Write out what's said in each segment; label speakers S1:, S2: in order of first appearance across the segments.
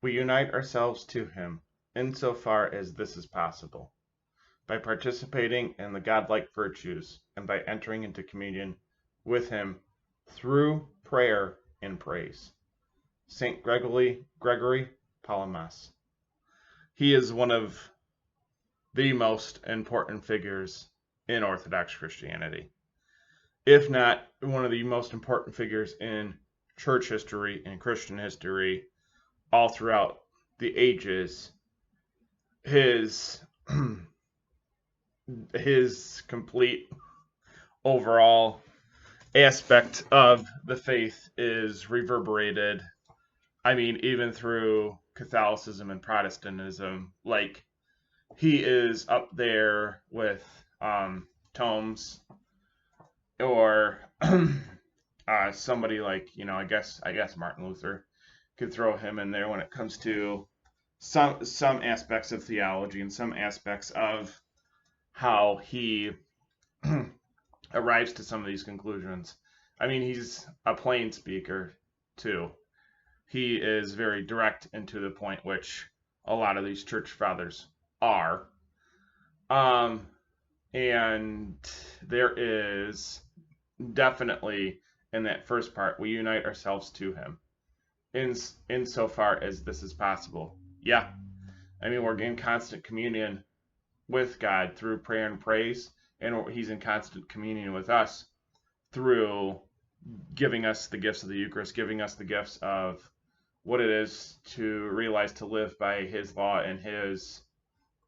S1: We unite ourselves to him insofar as this is possible, by participating in the godlike virtues and by entering into communion with him through prayer and praise. Saint Gregory Palamas. He is one of the most important figures in Orthodox Christianity, if not one of the most important figures in church history and Christian history all throughout the ages. His his complete overall aspect of the faith is reverberated. I mean, even through Catholicism and Protestantism, like he is up there with Tomes or somebody like I guess Martin Luther could throw him in there when it comes to some aspects of theology and some aspects of how he arrives to some of these conclusions. I mean, he's a plain speaker too. He is very direct and to the point, which a lot of these church fathers are. Um, and there is definitely in that first part, we unite ourselves to him in insofar as this is possible. Yeah, I mean, we're in constant communion with God through prayer and praise, and he's in constant communion with us through giving us the gifts of the Eucharist, giving us the gifts of what it is to realize to live by his law and his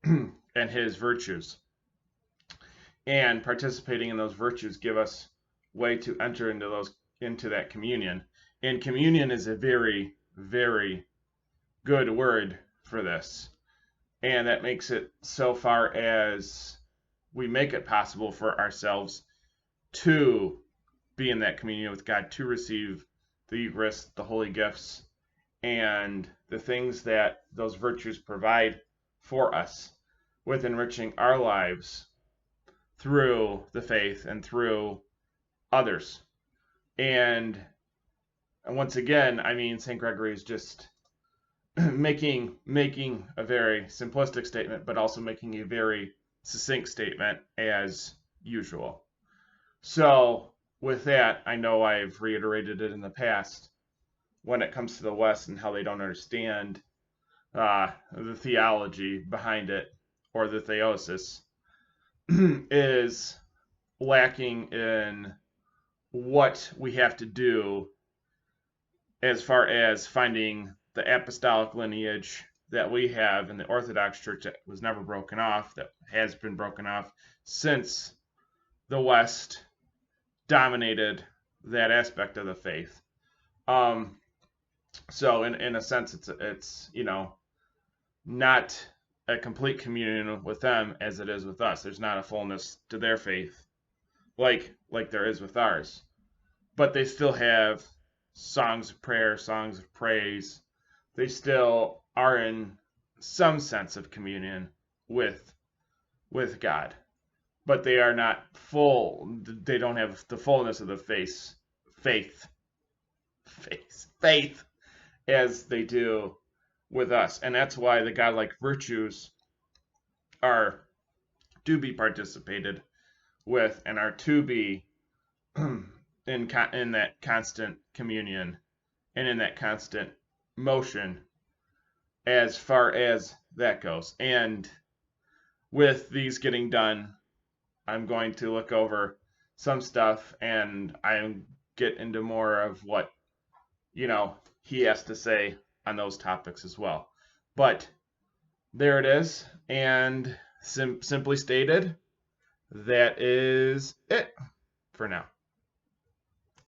S1: and his virtues. And participating in those virtues give us way to enter into that communion. And communion is a very, very good word for this. And that makes it so far as we make it possible for ourselves to be in that communion with God, to receive the Eucharist, the holy gifts, and the things that those virtues provide for us with enriching our lives through the faith and through others. And once again, I mean, St. Gregory is just making a very simplistic statement, but also making a very succinct statement as usual. So with that, I know I've reiterated it in the past when it comes to the West and how they don't understand the theology behind it or the theosis is lacking in what we have to do as far as finding the apostolic lineage that we have in the Orthodox Church that was never broken off, that has been broken off since the West dominated that aspect of the faith. So in a sense, it's not a complete communion with them as it is with us. There's not a fullness to their faith like there is with ours, but they still have songs of prayer, songs of praise. They still are in some sense of communion with God, but they are not full. They don't have the fullness of the faith, faith as they do with us, and that's why the godlike virtues are to be participated with and are to be in that constant communion and in that constant motion as far as that goes. And with these getting done, I'm going to look over some stuff and I get into more of what he has to say on those topics as well. But there it is, and simply stated, that is it for now.